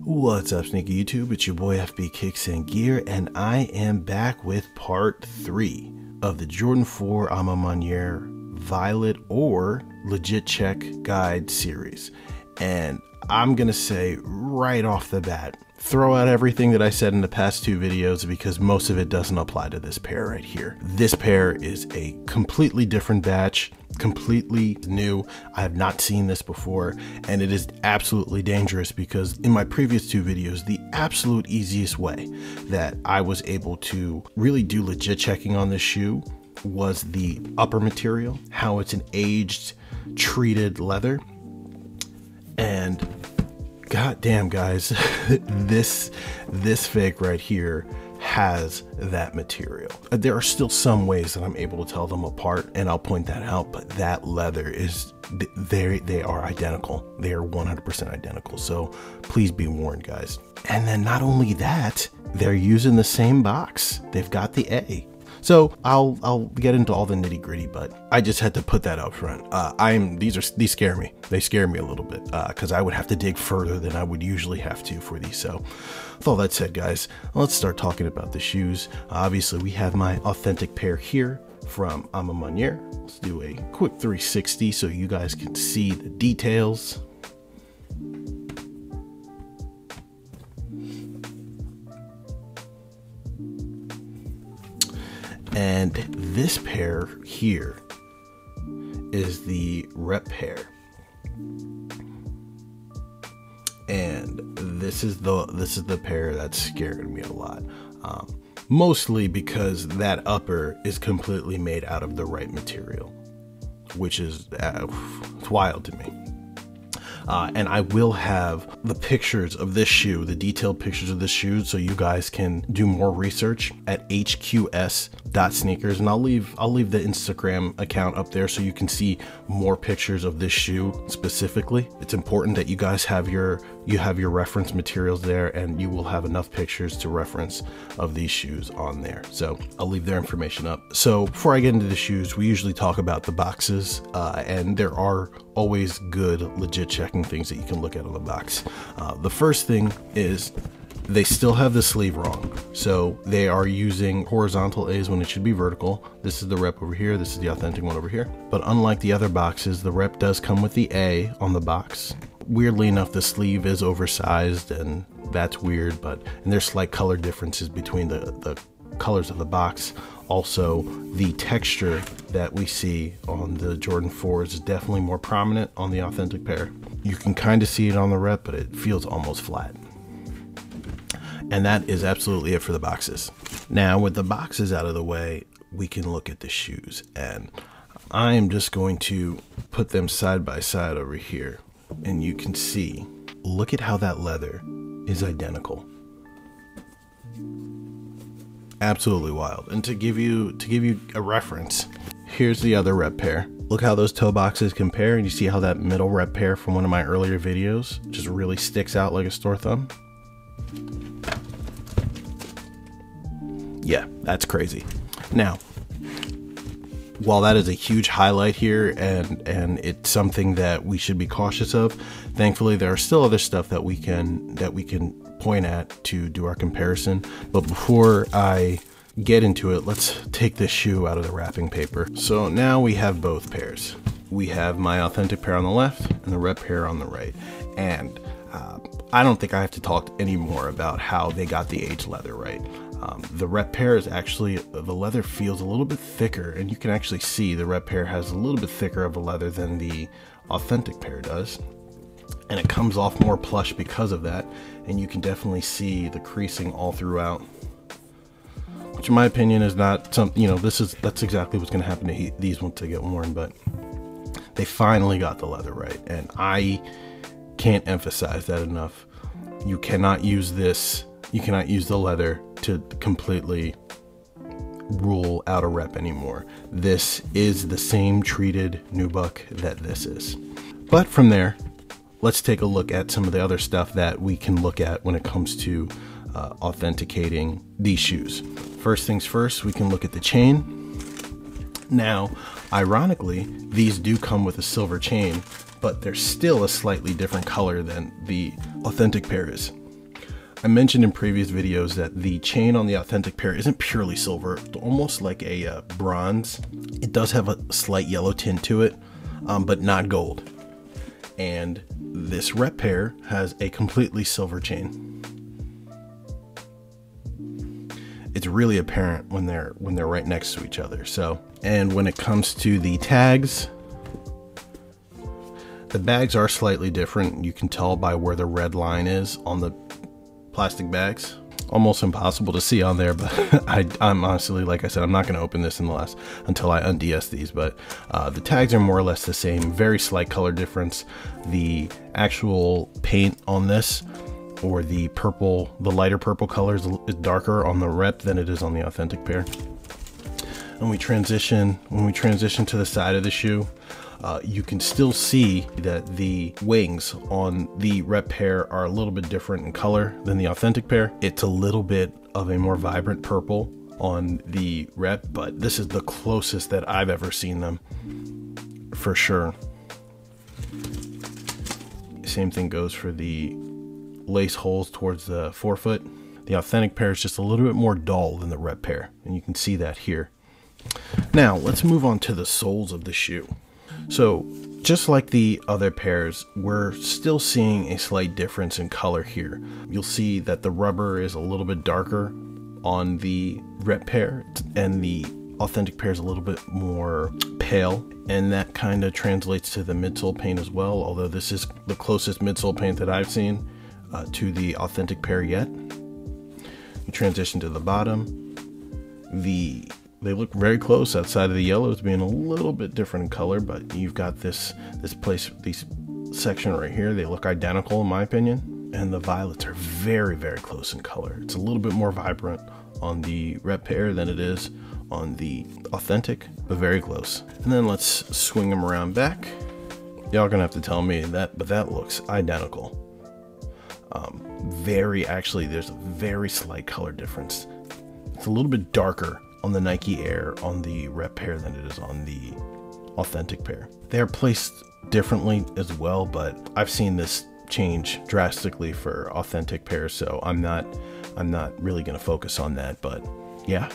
What's up, sneaky YouTube? It's your boy FB Kicks and Gear, and I am back with part 3 of the Jordan 4 Maniere Violet or Legit Check Guide series. And I'm gonna say right off the bat, throw out everything that I said in the past 2 videos because most of it doesn't apply to this pair right here. This pair is a completely different batch, completely new. I have not seen this before, and it is absolutely dangerous because in my previous 2 videos, the absolute easiest way that I was able to really do legit checking on this shoe was the upper material, how it's an aged, treated leather. And goddamn, guys, this fake right here has that material. There are still some ways that I'm able to tell them apart, and I'll point that out, but that leather is, they are identical. They are 100% identical. So please be warned, guys. And then not only that, they're using the same box. They've got the A. So I'll get into all the nitty gritty, but I just had to put that up front. These scare me. They scare me a little bit because I would have to dig further than I would usually have to for these. So with all that said, guys, let's start talking about the shoes. Obviously, we have my authentic pair here from Maniere. Let's do a quick 360 so you guys can see the details. And this pair here is the rep pair, and this is the pair that's scared me a lot, mostly because that upper is completely made out of the right material, which is it's wild to me. And I will have the pictures of this shoe, the detailed pictures of this shoe, so you guys can do more research at hqs.sneakers, and I'll leave the Instagram account up there so you can see more pictures of this shoe specifically. It's important that you guys have your reference materials there, and you will have enough pictures to reference of these shoes on there. So I'll leave their information up. So before I get into the shoes, we usually talk about the boxes, and there are always good legit checking things that you can look at on the box. The first thing is they still have the sleeve wrong. So they are using horizontal A's when it should be vertical. This is the rep over here. This is the authentic one over here. But unlike the other boxes, the rep does come with the A on the box. Weirdly enough, the sleeve is oversized, and that's weird, and there's slight color differences between the colors of the box. Also, the texture that we see on the Jordan 4s is definitely more prominent on the authentic pair. You can kind of see it on the rep, but it feels almost flat. And that is absolutely it for the boxes. Now, with the boxes out of the way, we can look at the shoes, and I am just going to put them side by side over here, and you can see, look at how that leather is identical. Absolutely wild. And to give you a reference, here's the other rep pair. Look how those toe boxes compare, and you see how that middle rep pair from one of my earlier videos just really sticks out like a store thumb. Yeah, that's crazy. Now, while that is a huge highlight here, and it's something that we should be cautious of, thankfully there are still other stuff that we can point at to do our comparison. But before I get into it, let's take this shoe out of the wrapping paper. So now we have both pairs. We have my authentic pair on the left and the rep pair on the right. And I don't think I have to talk any more about how they got the aged leather right. The rep pair is actually, the leather feels a little bit thicker, and you can actually see the rep pair has a little bit thicker of a leather than the authentic pair does. And it comes off more plush because of that, and you can definitely see the creasing all throughout, which in my opinion is not something, you know, that's exactly what's going to happen to these once they get worn. But they finally got the leather right, and I can't emphasize that enough. You cannot use this, you cannot use the leather to completely rule out a rep anymore. This is the same treated nubuck that this is. But from there, let's take a look at some of the other stuff that we can look at when it comes to authenticating these shoes. First things first, we can look at the chain. Now, ironically, these do come with a silver chain, but they're still a slightly different color than the authentic pair is. I mentioned in previous videos that the chain on the authentic pair isn't purely silver, it's almost like a bronze. It does have a slight yellow tint to it, but not gold. And this rep pair has a completely silver chain. It's really apparent when they're right next to each other. So, and when it comes to the tags, the bags are slightly different. You can tell by where the red line is on the plastic bags. Almost impossible to see on there, but I'm honestly, like I said, I'm not going to open this until I unds these, but the tags are more or less the same. Very slight color difference. The actual paint on this, or the purple, the lighter purple color is darker on the rep than it is on the authentic pair. And when we transition to the side of the shoe, you can still see that the wings on the rep pair are a little bit different in color than the authentic pair. It's a little bit of a more vibrant purple on the rep, but this is the closest that I've ever seen them, for sure. Same thing goes for the lace holes towards the forefoot. The authentic pair is just a little bit more dull than the rep pair, and you can see that here. Now let's move on to the soles of the shoe. So just like the other pairs, we're still seeing a slight difference in color here. You'll see that the rubber is a little bit darker on the rep pair, and the authentic pair is a little bit more pale, and that kind of translates to the midsole paint as well, although this is the closest midsole paint that I've seen to the authentic pair yet. You transition to the bottom. They look very close outside of the yellows being a little bit different in color, but you've got this section right here. They look identical in my opinion, and the violets are very, very close in color. It's a little bit more vibrant on the rep pair than it is on the authentic, but very close. And then let's swing them around back. Y'all gonna have to tell me that, but that looks identical. Actually, there's a very slight color difference. It's a little bit darker on the Nike Air on the rep pair than it is on the authentic pair. They are placed differently as well, but I've seen this change drastically for authentic pairs, so I'm not really going to focus on that. But yeah,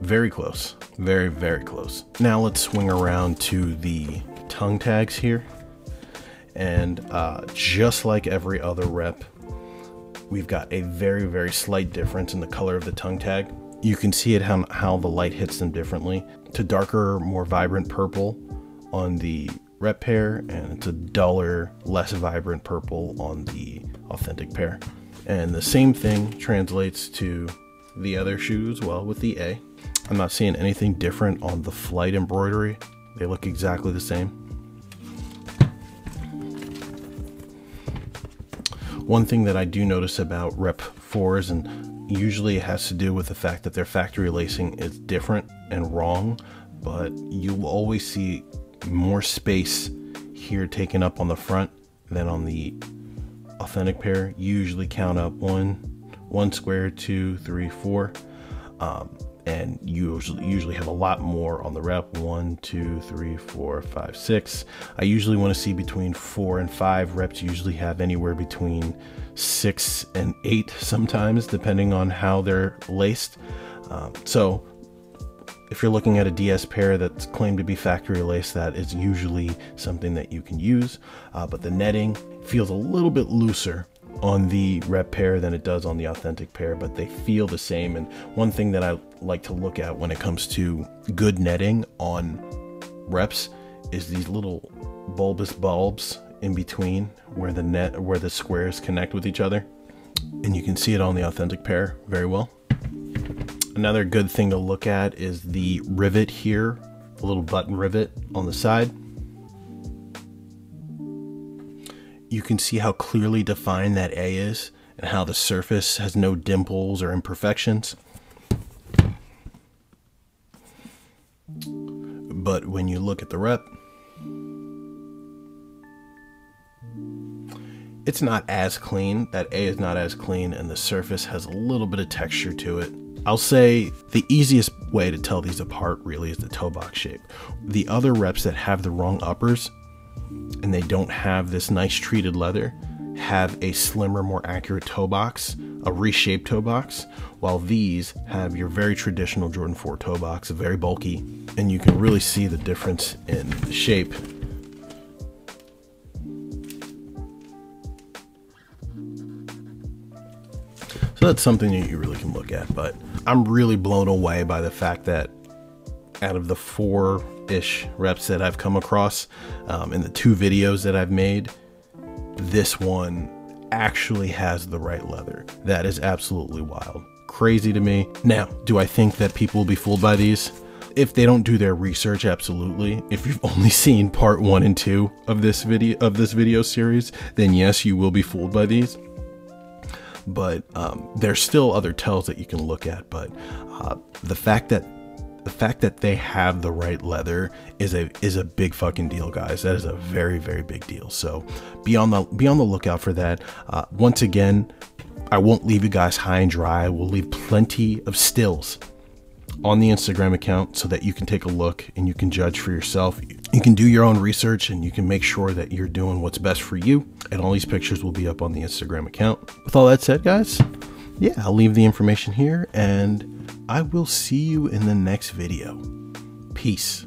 very close, very, very close. Now let's swing around to the tongue tags here, and just like every other rep, we've got a very, very slight difference in the color of the tongue tag. You can see it how the light hits them differently. It's a darker, more vibrant purple on the rep pair, and it's a duller, less vibrant purple on the authentic pair. And the same thing translates to the other shoes, well, with the A. I'm not seeing anything different on the flight embroidery. They look exactly the same. One thing that I do notice about rep 4s, and usually it has to do with the fact that their factory lacing is different and wrong, but you'll always see more space here taken up on the front than on the authentic pair. You usually count up one square, 2, 3, 4, and you usually have a lot more on the rep. 1, 2, 3, 4, 5, 6. I usually want to see between 4 and 5. Reps usually have anywhere between 6 and 8 sometimes, depending on how they're laced. So if you're looking at a DS pair that's claimed to be factory laced, that is usually something that you can use, but the netting feels a little bit looser on the rep pair than it does on the authentic pair, but they feel the same. And one thing that I like to look at when it comes to good netting on reps is these little bulbous bulbs in between where the squares connect with each other, and you can see it on the authentic pair very well. Another good thing to look at is the rivet here, the little button rivet on the side. You can see how clearly defined that A is and how the surface has no dimples or imperfections. But when you look at the rep, it's not as clean. That A is not as clean, and the surface has a little bit of texture to it. I'll say the easiest way to tell these apart really is the toe box shape. The other reps that have the wrong uppers and they don't have this nice treated leather have a slimmer, more accurate toe box a reshaped toe box, while these have your very traditional Jordan 4 toe box, very bulky, and you can really see the difference in the shape. So that's something that you really can look at, but I'm really blown away by the fact that out of the 4-ish reps that I've come across in the 2 videos that I've made, this one actually has the right leather. That is absolutely wild. Crazy to me. Now, do I think that people will be fooled by these? If they don't do their research, absolutely. If you've only seen part 1 and 2 of this video series, then yes, you will be fooled by these. But there's still other tells that you can look at. But the fact that they have the right leather is a big fucking deal, guys. That is a very, very big deal. So be on the lookout for that. Once again, I won't leave you guys high and dry. We'll leave plenty of stills on the Instagram account so that you can take a look and you can judge for yourself. You can do your own research and you can make sure that you're doing what's best for you. And all these pictures will be up on the Instagram account. With all that said, guys, yeah, I'll leave the information here and I will see you in the next video. Peace.